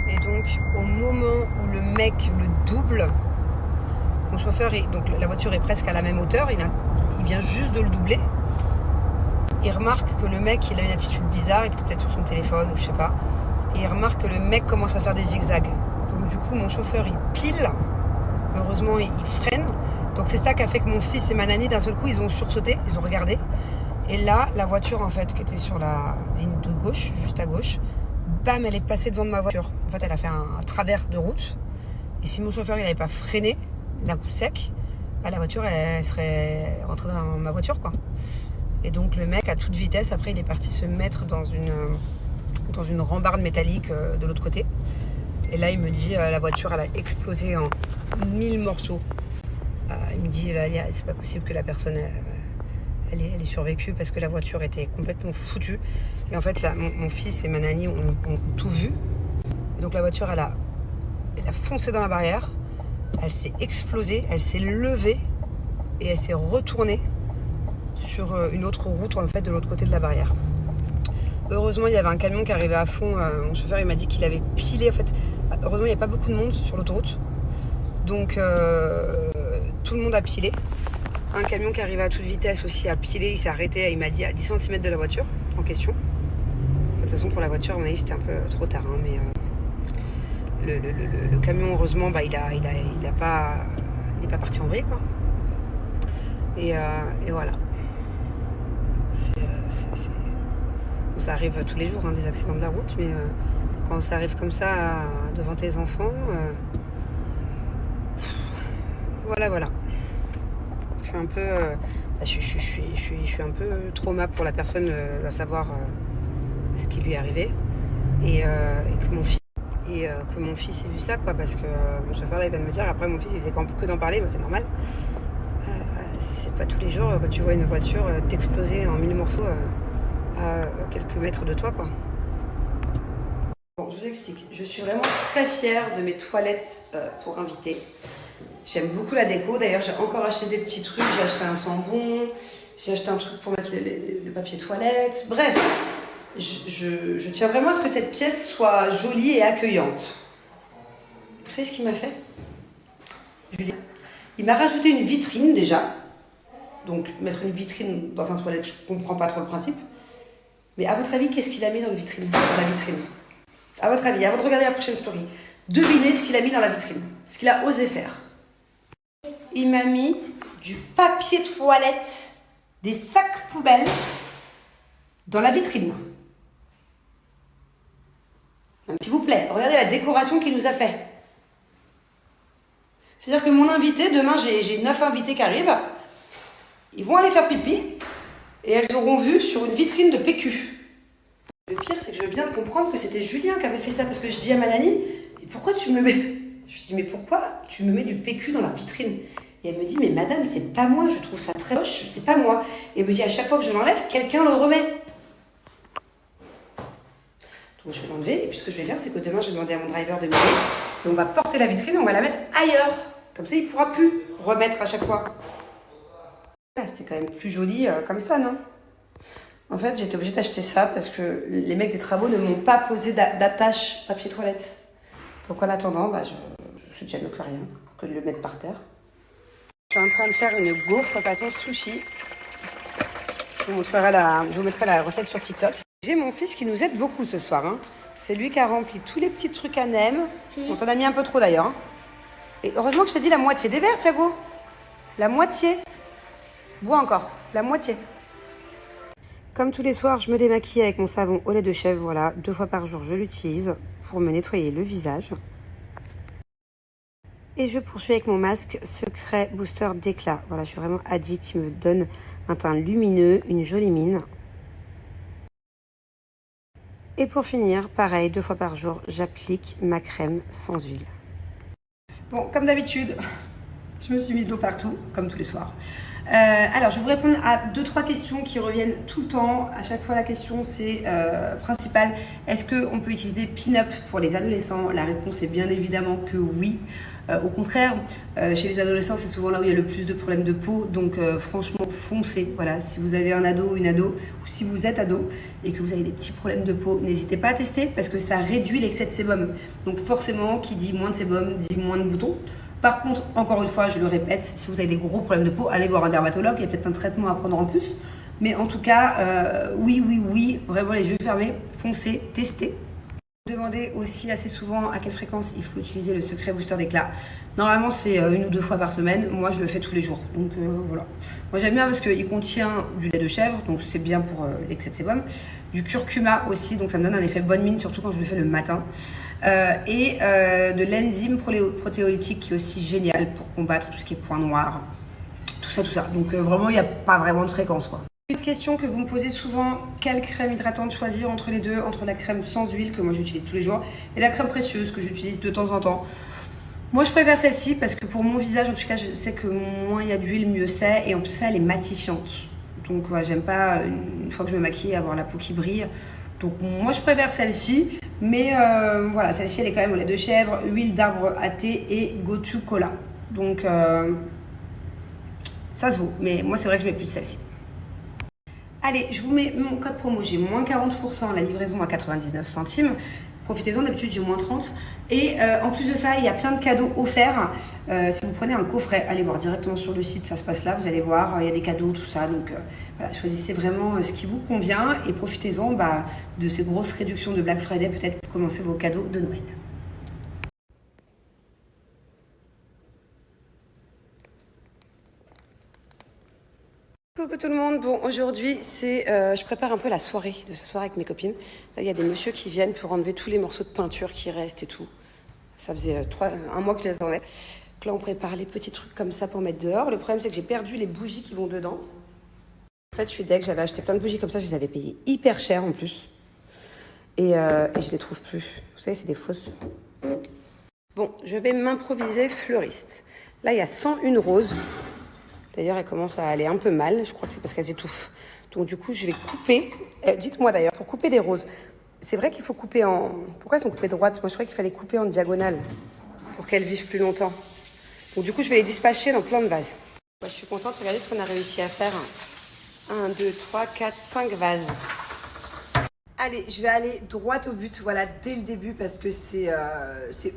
Et donc, au moment où le mec le double, mon chauffeur, donc la voiture est presque à la même hauteur, il vient juste de le doubler. Il remarque que le mec, il a une attitude bizarre, il était peut-être sur son téléphone ou je sais pas. Et il remarque que le mec commence à faire des zigzags. Donc du coup, mon chauffeur, il pile. Heureusement, il freine. Donc c'est ça qui a fait que mon fils et ma nanny, d'un seul coup, ils ont sursauté, ils ont regardé. Et là, la voiture, en fait, qui était sur la ligne de gauche, juste à gauche, bam, elle est passée devant de ma voiture. En fait, elle a fait un travers de route. Et si mon chauffeur, il n'avait pas freiné d'un coup sec, bah, la voiture, elle serait rentrée dans ma voiture, quoi. Et donc, le mec, à toute vitesse, après, il est parti se mettre dans une rambarde métallique de l'autre côté. Et là, il me dit, la voiture, elle a explosé en 1000 morceaux. Il me dit, c'est pas possible que la personne... Elle est survécue parce que la voiture était complètement foutue. Et en fait, là, mon fils et ma nanny ont tout vu. Et donc la voiture, elle a foncé dans la barrière. Elle s'est explosée, elle s'est levée et elle s'est retournée sur une autre route, en fait, de l'autre côté de la barrière. Heureusement, il y avait un camion qui arrivait à fond. Mon chauffeur, il m'a dit qu'il avait pilé. En fait, heureusement, il n'y avait pas beaucoup de monde sur l'autoroute. Donc, tout le monde a pilé. Un camion qui arrivait à toute vitesse aussi a pilé, il s'est arrêté, il m'a dit à 10 cm de la voiture en question. De toute façon, pour la voiture, à mon avis, c'était un peu trop tard. Hein, mais le camion, heureusement, bah, il est pas parti en vrille, quoi. Et voilà. Ça arrive tous les jours, hein, des accidents de la route, mais quand ça arrive comme ça devant tes enfants, voilà. Je suis un peu, je suis un peu trauma pour la personne à savoir ce qui lui est arrivé et que mon fils ait vu ça, quoi, parce que mon chauffeur là, il vient de me dire, après mon fils il faisait que d'en parler, bah, c'est normal. C'est pas tous les jours quand tu vois une voiture t'exploser en 1000 morceaux à quelques mètres de toi, quoi. Bon, je vous explique. Je suis vraiment très fière de mes toilettes pour invités. J'aime beaucoup la déco. D'ailleurs, j'ai encore acheté des petits trucs. J'ai acheté un sambon. J'ai acheté un truc pour mettre le papier toilette. Bref, je tiens vraiment à ce que cette pièce soit jolie et accueillante. Vous savez ce qu'il m'a fait, Julien? Il m'a rajouté une vitrine déjà. Donc, mettre une vitrine dans un toilette, je comprends pas trop le principe. Mais à votre avis, qu'est-ce qu'il a mis dans la vitrine? À votre avis, avant de regarder la prochaine story, devinez ce qu'il a mis dans la vitrine. Ce qu'il a osé faire. Il m'a mis du papier toilette, des sacs poubelles dans la vitrine. Donc, s'il vous plaît, regardez la décoration qu'il nous a fait. C'est-à-dire que mon invité, demain j'ai 9 invités qui arrivent, ils vont aller faire pipi et elles auront vu sur une vitrine de PQ. Le pire, c'est que je veux bien comprendre que c'était Julien qui avait fait ça, parce que je dis à ma nanny, mais pourquoi tu me mets... Je dis, mais pourquoi tu me mets du PQ dans la vitrine? Et elle me dit, mais madame, c'est pas moi, je trouve ça très moche, c'est pas moi. Et elle me dit, à chaque fois que je l'enlève, quelqu'un le remet. Donc je vais l'enlever, et puis ce que je vais faire, c'est que demain, je vais demander à mon driver de m'aider, et on va porter la vitrine, et on va la mettre ailleurs. Comme ça, il ne pourra plus remettre à chaque fois. C'est quand même plus joli comme ça, non? En fait, j'étais obligée d'acheter ça parce que les mecs des travaux ne m'ont pas posé d'attache papier toilette. Donc en attendant, bah, je déjà mieux que rien, que de le mettre par terre. Je suis en train de faire une gaufre façon sushi. Je vous mettrai la recette sur TikTok. J'ai mon fils qui nous aide beaucoup ce soir. Hein. C'est lui qui a rempli tous les petits trucs à nem. On t'en a mis un peu trop d'ailleurs. Hein. Et heureusement que je t'ai dit la moitié des verres, Thiago. La moitié. Bois encore, la moitié. Comme tous les soirs, je me démaquille avec mon savon au lait de chèvre. Voilà, 2 fois par jour, je l'utilise pour me nettoyer le visage. Et je poursuis avec mon masque secret booster d'éclat. Voilà, je suis vraiment addict. Il me donne un teint lumineux, une jolie mine. Et pour finir, pareil, 2 fois par jour, j'applique ma crème sans huile. Bon, comme d'habitude, je me suis mis de l'eau partout, comme tous les soirs. Alors, je vais vous répondre à 2-3 questions qui reviennent tout le temps. À chaque fois, la question, c'est principale. Est-ce qu'on peut utiliser Pin-Up pour les adolescents? La réponse est bien évidemment que oui. Au contraire, chez les adolescents, c'est souvent là où il y a le plus de problèmes de peau. Donc, franchement, foncez. Voilà, si vous avez un ado ou une ado, ou si vous êtes ado et que vous avez des petits problèmes de peau, n'hésitez pas à tester parce que ça réduit l'excès de sébum. Donc, forcément, qui dit moins de sébum, dit moins de boutons. Par contre, encore une fois, je le répète, si vous avez des gros problèmes de peau, allez voir un dermatologue, il y a peut-être un traitement à prendre en plus. Mais en tout cas, oui, vraiment les yeux fermés, foncez, testez. Vous demandez aussi assez souvent à quelle fréquence il faut utiliser le secret booster d'éclat. Normalement, c'est 1 ou 2 fois par semaine. Moi, je le fais tous les jours. Donc voilà. Moi, j'aime bien parce qu'il contient du lait de chèvre, donc c'est bien pour l'excès de sébum. Du curcuma aussi, donc ça me donne un effet bonne mine, surtout quand je le fais le matin. Et de l'enzyme protéolytique qui est aussi génial pour combattre tout ce qui est points noirs. Tout ça. Donc vraiment, il n'y a pas vraiment de fréquence, quoi. Une question que vous me posez souvent, quelle crème hydratante choisir entre les deux, entre la crème sans huile que moi j'utilise tous les jours et la crème précieuse que j'utilise de temps en temps. Moi je préfère celle-ci parce que pour mon visage en tout cas je sais que moins il y a d'huile mieux c'est et en plus ça elle est matifiante. Donc j'aime pas une fois que je me maquille avoir la peau qui brille. Donc moi je préfère celle-ci mais voilà celle-ci elle est quand même au lait de chèvre, huile d'arbre à thé et Gotu Cola. Donc ça se vaut mais moi c'est vrai que je mets plus celle-ci. Allez, je vous mets mon code promo, j'ai moins 40%, la livraison à 99 centimes. Profitez-en, d'habitude j'ai moins 30. Et en plus de ça, il y a plein de cadeaux offerts. Si vous prenez un coffret, allez voir directement sur le site, ça se passe là, vous allez voir, il y a des cadeaux, tout ça. Donc voilà, choisissez vraiment ce qui vous convient et profitez-en de ces grosses réductions de Black Friday, peut-être pour commencer vos cadeaux de Noël. Coucou tout le monde, bon aujourd'hui je prépare un peu la soirée de ce soir avec mes copines. Là il y a des messieurs qui viennent pour enlever tous les morceaux de peinture qui restent et tout. Ça faisait 1 mois que je les attendais. Donc là on prépare les petits trucs comme ça pour mettre dehors. Le problème c'est que j'ai perdu les bougies qui vont dedans. En fait je suis deg, j'avais acheté plein de bougies comme ça, je les avais payées hyper cher en plus. Et je les trouve plus. Vous savez c'est des fausses. Bon, je vais m'improviser fleuriste. Là il y a 101 roses. D'ailleurs, elle commence à aller un peu mal. Je crois que c'est parce qu'elles étouffent. Donc, du coup, je vais couper. Dites-moi d'ailleurs, pour couper des roses, c'est vrai qu'il faut couper en... Pourquoi elles sont coupées droites? Moi, je croyais qu'il fallait couper en diagonale pour qu'elles vivent plus longtemps. Donc, du coup, je vais les dispatcher dans plein de vases. Moi, je suis contente. Regardez ce qu'on a réussi à faire. 1, 2, 3, 4, 5 vases. Allez, je vais aller droit au but, voilà, dès le début, parce que c'est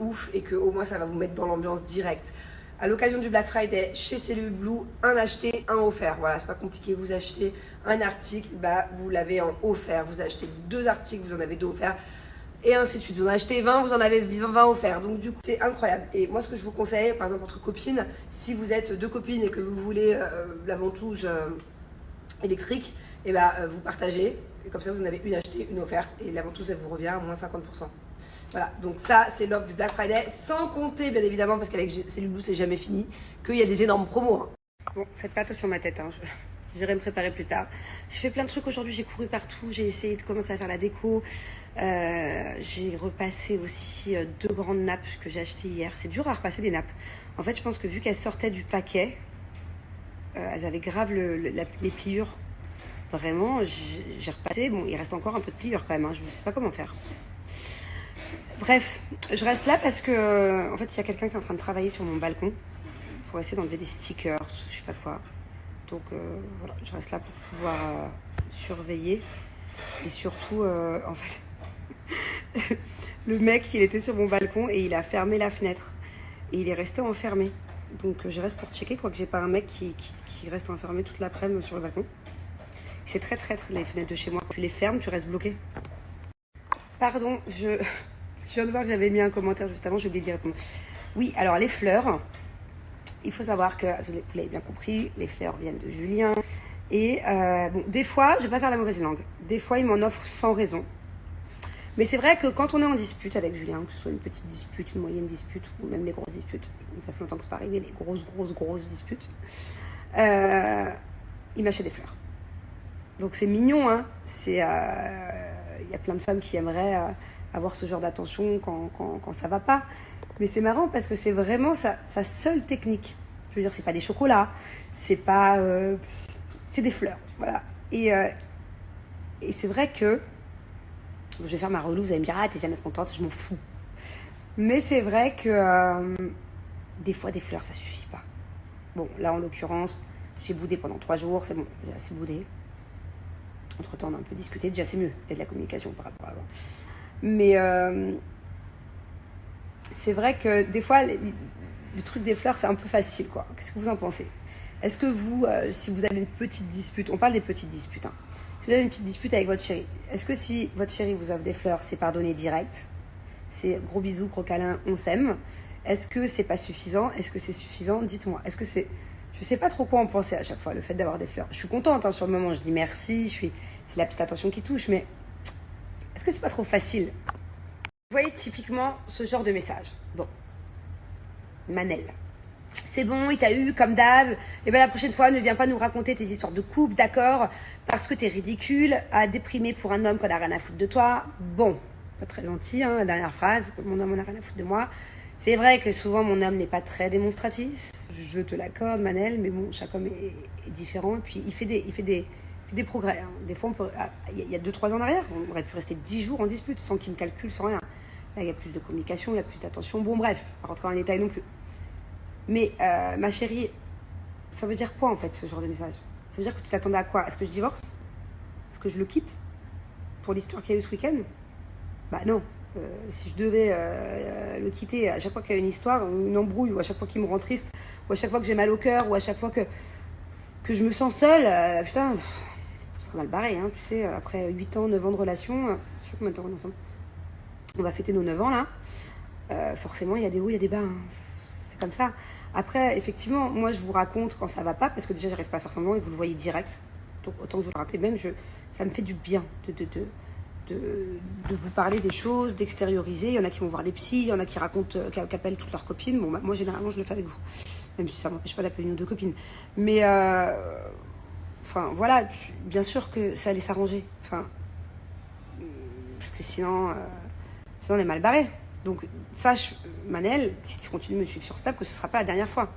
ouf et que au moins, ça va vous mettre dans l'ambiance directe. À l'occasion du Black Friday, chez Cellule Blue, un acheté, un offert. Voilà, c'est pas compliqué. Vous achetez un article, vous l'avez en offert. Vous achetez 2 articles, vous en avez 2 offerts. Et ainsi de suite. Vous en achetez 20, vous en avez 20 offerts. Donc du coup, c'est incroyable. Et moi, ce que je vous conseille, par exemple, entre copines, si vous êtes 2 copines et que vous voulez la ventouse électrique, vous partagez. Et comme ça, vous en avez une achetée, une offerte. Et la ventouse, elle vous revient à moins 50%. Voilà, donc ça c'est l'offre du Black Friday, sans compter bien évidemment, parce qu'avec Cellule Blue c'est jamais fini, qu'il y a des énormes promos. Bon, faites pas attention à ma tête, j'irai me préparer plus tard. J'ai fait plein de trucs aujourd'hui, j'ai couru partout, j'ai essayé de commencer à faire la déco. J'ai repassé aussi 2 grandes nappes que j'ai achetées hier. C'est dur à repasser des nappes. En fait, je pense que vu qu'elles sortaient du paquet, elles avaient grave les pliures. Vraiment, j'ai repassé. Bon, il reste encore un peu de pliures quand même, je ne sais pas comment faire. Bref, je reste là parce que en fait il y a quelqu'un qui est en train de travailler sur mon balcon pour essayer d'enlever des stickers, je sais pas quoi. Donc voilà, je reste là pour pouvoir surveiller. Et surtout, en fait, le mec il était sur mon balcon et il a fermé la fenêtre. Et il est resté enfermé. Donc je reste pour checker, quoi, que j'ai pas un mec qui reste enfermé toute l'après-midi sur le balcon. C'est très traître les fenêtres de chez moi. Quand tu les fermes, tu restes bloqué. Pardon, je viens de voir que j'avais mis un commentaire juste avant, j'ai oublié d'y répondre. Oui, alors les fleurs, il faut savoir que, vous l'avez bien compris, les fleurs viennent de Julien. Et bon, des fois, je vais pas faire la mauvaise langue, des fois il m'en offre sans raison. Mais c'est vrai que quand on est en dispute avec Julien, que ce soit une petite dispute, une moyenne dispute, ou même les grosses disputes, ça fait longtemps que c'est pas arrivé, les grosses disputes, il m'achète des fleurs. Donc c'est mignon, hein. Il y a plein de femmes qui aimeraient avoir ce genre d'attention quand ça va pas. Mais c'est marrant parce que c'est vraiment sa seule technique. Je veux dire, c'est pas des chocolats, c'est pas... c'est des fleurs, voilà. Et c'est vrai que... Je vais faire ma relou, vous allez me dire, ah, t'es jamais contente, je m'en fous. Mais c'est vrai que des fois, des fleurs, ça suffit pas. Bon, là, en l'occurrence, j'ai boudé pendant 3 jours, c'est bon, j'ai assez boudé. Entre-temps, on a un peu discuté, déjà c'est mieux, il y a de la communication par rapport à avant. Mais c'est vrai que des fois, le truc des fleurs, c'est un peu facile, quoi. Qu'est-ce que vous en pensez? Est-ce que vous, si vous avez une petite dispute, on parle des petites disputes, hein. Si vous avez une petite dispute avec votre chéri, est-ce que si votre chéri vous offre des fleurs, c'est pardonné direct? C'est gros bisous, gros câlin, on s'aime. Est-ce que c'est pas suffisant? Est-ce que c'est suffisant? Dites-moi. Est-ce que c'est... Je sais pas trop quoi en penser à chaque fois, le fait d'avoir des fleurs. Je suis contente, hein, sur le moment, je dis merci, c'est la petite attention qui touche, mais est-ce que c'est pas trop facile? Vous voyez typiquement ce genre de message. Bon, Manel. C'est bon, il t'a eu comme d'hab. Et bien la prochaine fois, ne viens pas nous raconter tes histoires de couple, d'accord? Parce que t'es ridicule, à déprimer pour un homme qu'on a rien à foutre de toi. Bon, pas très gentil, hein, la dernière phrase, mon homme on a rien à foutre de moi. C'est vrai que souvent mon homme n'est pas très démonstratif. Je te l'accorde, Manel, mais bon, chaque homme est différent. Et puis il fait des progrès, hein. Des fois, il y a 2-3 ans en arrière, on aurait pu rester 10 jours en dispute sans qu'il me calcule, sans rien. Là, il y a plus de communication, il y a plus d'attention. Bon, bref, pas rentrer en détail non plus. Mais ma chérie, ça veut dire quoi en fait ce genre de message? Ça veut dire que tu t'attendais à quoi? Est-ce que je divorce? Est-ce que je le quitte? Pour l'histoire qu'il y a eu ce week-end? Bah non. Si je devais le quitter à chaque fois qu'il y a une histoire, une embrouille, ou à chaque fois qu'il me rend triste, ou à chaque fois que j'ai mal au cœur, ou à chaque fois que je me sens seule, putain, je serais mal barré, hein, tu sais, après 8 ans, 9 ans de relation, je sais combien de temps on est ensemble. On va fêter nos 9 ans là. Forcément, il y a des hauts, il y a des bas, hein. C'est comme ça. Après, effectivement, moi je vous raconte quand ça va pas, parce que déjà j'arrive pas à faire semblant et vous le voyez direct. Donc autant que je vous le raconte, même ça me fait du bien de vous parler des choses, d'extérioriser. Il y en a qui vont voir des psys, il y en a qui racontent, qui appellent toutes leurs copines. Bon, bah, moi généralement je le fais avec vous, même si ça m'empêche pas d'appeler une ou deux copines. Mais enfin voilà, bien sûr que ça allait s'arranger. Enfin, parce que sinon on est mal barré. Donc sache, Manel, si tu continues de me suivre sur Snap, que ce sera pas la dernière fois.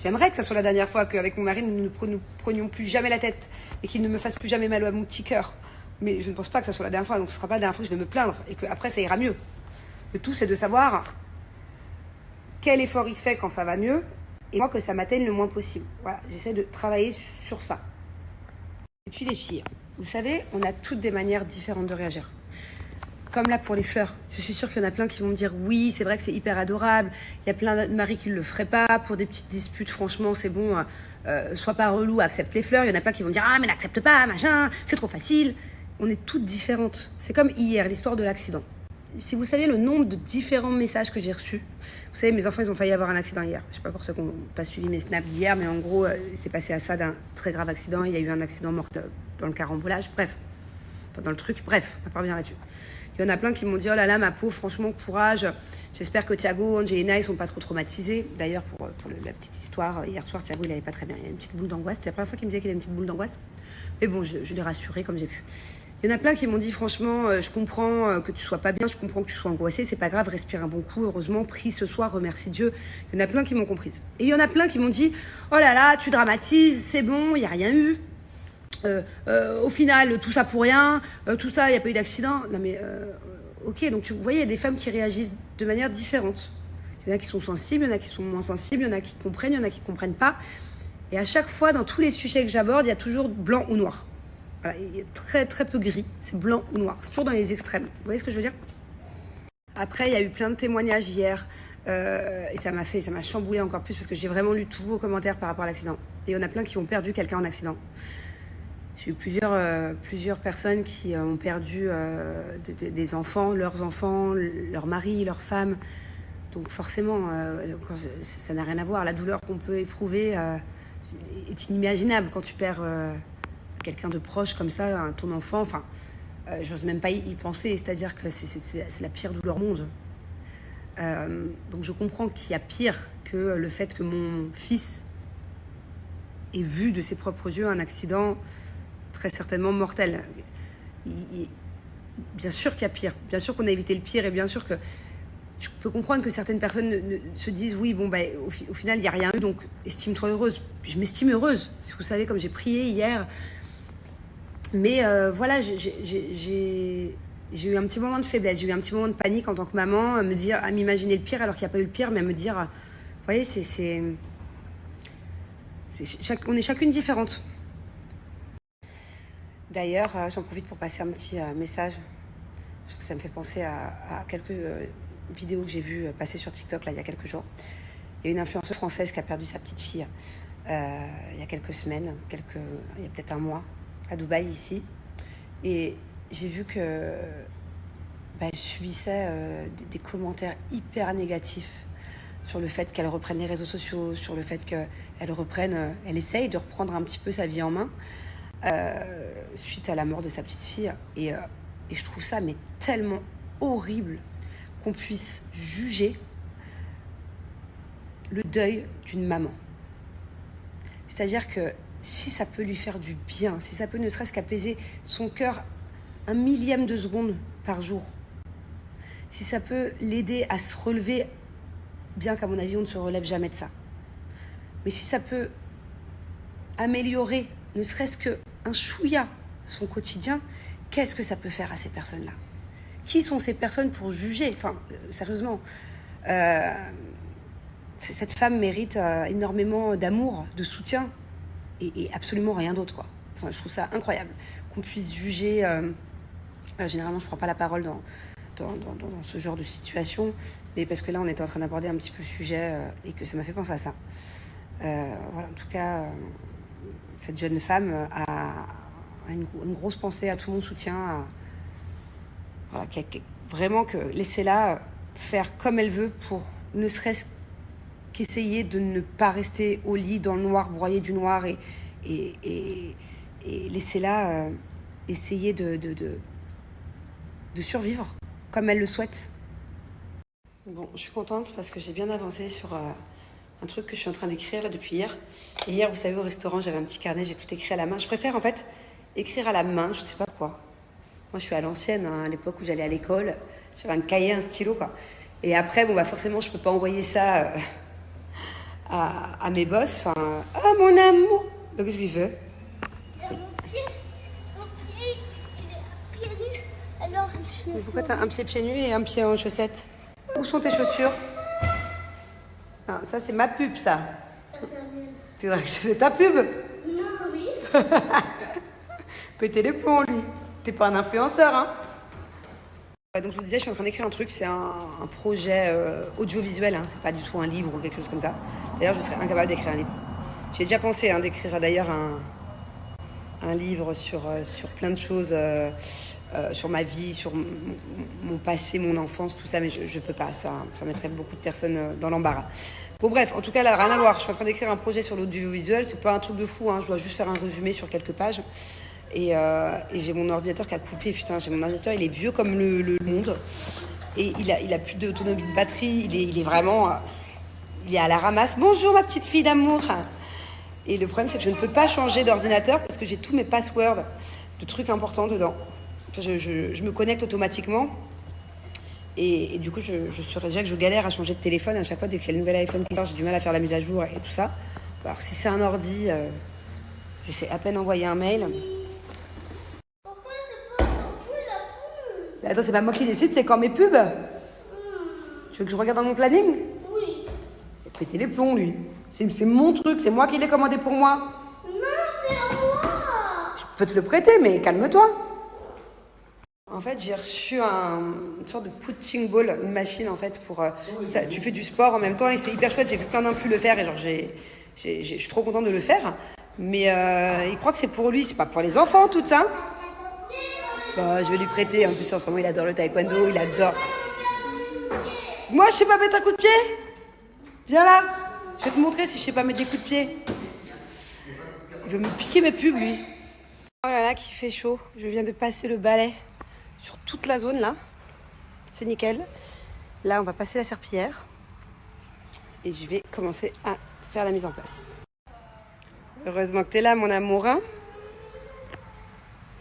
J'aimerais que ça soit la dernière fois, qu'avec mon mari, nous ne prenions plus jamais la tête et qu'il ne me fasse plus jamais mal à mon petit cœur. Mais je ne pense pas que ça soit la dernière fois, donc ce ne sera pas la dernière fois que je vais me plaindre et qu'après ça ira mieux. Le tout, c'est de savoir quel effort il fait quand ça va mieux et moi que ça m'atteigne le moins possible. Voilà, j'essaie de travailler sur ça. Et puis les filles, vous savez, on a toutes des manières différentes de réagir. Comme là pour les fleurs, je suis sûre qu'il y en a plein qui vont me dire oui, c'est vrai que c'est hyper adorable. Il y a plein de maris qui ne le feraient pas. Pour des petites disputes, franchement, c'est bon, sois pas relou, accepte les fleurs. Il y en a plein qui vont me dire ah, mais n'accepte pas, machin, c'est trop facile. On est toutes différentes. C'est comme hier, l'histoire de l'accident. Si vous saviez le nombre de différents messages que j'ai reçus, vous savez, mes enfants, ils ont failli avoir un accident hier. Je ne sais pas pour ceux qui n'ont pas suivi mes snaps d'hier, mais en gros, c'est passé à ça d'un très grave accident. Il y a eu un accident mortel dans le carambolage, bref, enfin, dans le truc, bref, on va pas revenir là-dessus. Il y en a plein qui m'ont dit oh là là, ma pauvre, franchement, courage. J'espère que Thiago, Angelina, ils sont pas trop traumatisés. D'ailleurs, pour la petite histoire, hier soir, Thiago, il allait pas très bien. Il a une petite boule d'angoisse. C'était la première fois qu'il me disait qu'il avait une petite boule d'angoisse. Mais bon, je l'ai rassuré comme j'ai pu. Il y en a plein qui m'ont dit franchement, je comprends que tu sois pas bien, je comprends que tu sois angoissée, c'est pas grave, respire un bon coup, heureusement, prie ce soir, remercie Dieu. Il y en a plein qui m'ont comprise. Et il y en a plein qui m'ont dit oh là là, tu dramatises, c'est bon, il n'y a rien eu. Au final, tout ça pour rien, tout ça, il n'y a pas eu d'accident. Non mais, ok, donc vous voyez, il y a des femmes qui réagissent de manière différente. Il y en a qui sont sensibles, il y en a qui sont moins sensibles, il y en a qui comprennent, il y en a qui ne comprennent pas. Et à chaque fois, dans tous les sujets que j'aborde, il y a toujours blanc ou noir. Voilà, il y a très très peu gris, c'est blanc ou noir. C'est toujours dans les extrêmes. Vous voyez ce que je veux dire? Après, il y a eu plein de témoignages hier. Et ça m'a chamboulé encore plus parce que j'ai vraiment lu tous vos commentaires par rapport à l'accident. Et il y en a plein qui ont perdu quelqu'un en accident. J'ai eu plusieurs personnes qui ont perdu des enfants, leurs maris, leurs femmes. Donc forcément, ça n'a rien à voir. La douleur qu'on peut éprouver est inimaginable quand tu perds quelqu'un de proche comme ça, ton enfant. Enfin, j'ose même pas y penser. C'est-à-dire que c'est la pire douleur au monde. Donc je comprends qu'il y a pire que le fait que mon fils ait vu de ses propres yeux un accident très certainement mortel. Bien sûr qu'il y a pire, bien sûr qu'on a évité le pire et bien sûr que je peux comprendre que certaines personnes se disent oui, bon, au final, il n'y a rien eu, donc estime-toi heureuse. Puis je m'estime heureuse. Si vous savez, comme j'ai prié hier. Mais voilà, j'ai eu un petit moment de faiblesse, j'ai eu un petit moment de panique en tant que maman, à m'imaginer le pire alors qu'il n'y a pas eu le pire, mais à me dire, vous voyez, on est chacune différente. D'ailleurs, j'en profite pour passer un petit message, parce que ça me fait penser à quelques vidéos que j'ai vues passer sur TikTok là, il y a quelques jours. Il y a une influenceuse française qui a perdu sa petite fille il y a quelques semaines, il y a peut-être un mois, à Dubaï ici. Et j'ai vu que elle subissait des commentaires hyper négatifs sur le fait qu'elle reprenne les réseaux sociaux, sur le fait qu'elle elle essaye de reprendre un petit peu sa vie en main suite à la mort de sa petite fille. Et je trouve ça mais tellement horrible qu'on puisse juger le deuil d'une maman. C'est-à-dire que si ça peut lui faire du bien, si ça peut ne serait-ce qu'apaiser son cœur un millième de seconde par jour, si ça peut l'aider à se relever, bien qu'à mon avis on ne se relève jamais de ça, mais si ça peut améliorer ne serait-ce qu'un chouïa son quotidien, qu'est-ce que ça peut faire à ces personnes-là? Qui sont ces personnes pour juger? Enfin, sérieusement, cette femme mérite énormément d'amour, de soutien et absolument rien d'autre, quoi. Enfin, je trouve ça incroyable qu'on puisse juger. Généralement, je ne prends pas la parole dans ce genre de situation, mais parce que là, on était en train d'aborder un petit peu le sujet et que ça m'a fait penser à ça. Voilà, en tout cas, cette jeune femme a une grosse pensée, à tout mon soutien. Voilà, vraiment que laissez-la faire comme elle veut pour ne serait-ce qu'essayer de ne pas rester au lit dans le noir, broyer du noir et laissez-la essayer de survivre comme elle le souhaite. Bon, je suis contente parce que j'ai bien avancé sur un truc que je suis en train d'écrire là depuis hier. Et hier, vous savez, au restaurant, j'avais un petit carnet, j'ai tout écrit à la main. Je préfère en fait écrire à la main, je sais pas quoi. Moi, je suis à l'ancienne, hein, à l'époque où j'allais à l'école. J'avais un cahier, un stylo, quoi. Et après, forcément, je peux pas envoyer ça à mes boss. Enfin, mon amour. Qu'est-ce qu'il veut? Mon pied, il est pieds nus. Alors, Mais pourquoi t'as un pied nus et un pied en chaussettes? Où sont tes chaussures? Ah, ça, c'est ma pub, ça. Tu voudrais que c'est ta pub? Non, oui. Péter les plombs, lui. T'es pas un influenceur, hein? Donc je vous disais, je suis en train d'écrire un truc, c'est un projet audiovisuel, hein, c'est pas du tout un livre ou quelque chose comme ça. D'ailleurs, je serais incapable d'écrire un livre. J'ai déjà pensé d'écrire d'ailleurs un livre sur plein de choses, sur ma vie, sur mon passé, mon enfance, tout ça, mais je peux pas, ça mettrait beaucoup de personnes dans l'embarras. Bon bref, en tout cas, là, rien à voir. Je suis en train d'écrire un projet sur l'audiovisuel, c'est pas un truc de fou, hein, je dois juste faire un résumé sur quelques pages. Et j'ai mon ordinateur qui a coupé, putain, mon ordinateur, il est vieux comme le monde. Et il a plus d'autonomie de batterie, il est vraiment... il est à la ramasse. Bonjour ma petite fille d'amour. Et le problème, c'est que je ne peux pas changer d'ordinateur parce que j'ai tous mes passwords de trucs importants dedans. Enfin, je me connecte automatiquement. Et du coup, je galère à changer de téléphone. À chaque fois, dès qu'il y a le nouvel iPhone qui sort, j'ai du mal à faire la mise à jour et tout ça. Alors, si c'est un ordi, je sais à peine envoyer un mail. Pourquoi c'est pas aujourd'hui la pub? Mais attends, c'est pas moi qui décide, c'est quand mes pubs. Tu veux que je regarde dans mon planning? Oui. Péter les plombs, lui. C'est mon truc, c'est moi qui l'ai commandé pour moi. Non, c'est à moi. Je peux te le prêter, mais calme-toi. En fait, j'ai reçu une sorte de punching ball, une machine en fait pour ça, tu fais du sport en même temps et c'est hyper chouette. J'ai vu plein d'influx le faire et genre je suis trop contente de le faire. Mais il croit que c'est pour lui, c'est pas pour les enfants tout ça. Bah, je vais lui prêter. En plus en ce moment il adore le taekwondo, il adore. Moi je sais pas mettre un coup de pied. Viens là, je vais te montrer si je sais pas mettre des coups de pied. Il veut me piquer mes pubs lui. Oh là là, qu'il fait chaud. Je viens de passer le balai sur toute la zone là. C'est nickel. Là, on va passer la serpillière. Et je vais commencer à faire la mise en place. Heureusement que t'es là, mon amour. Hein,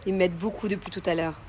ils m'aident beaucoup depuis tout à l'heure.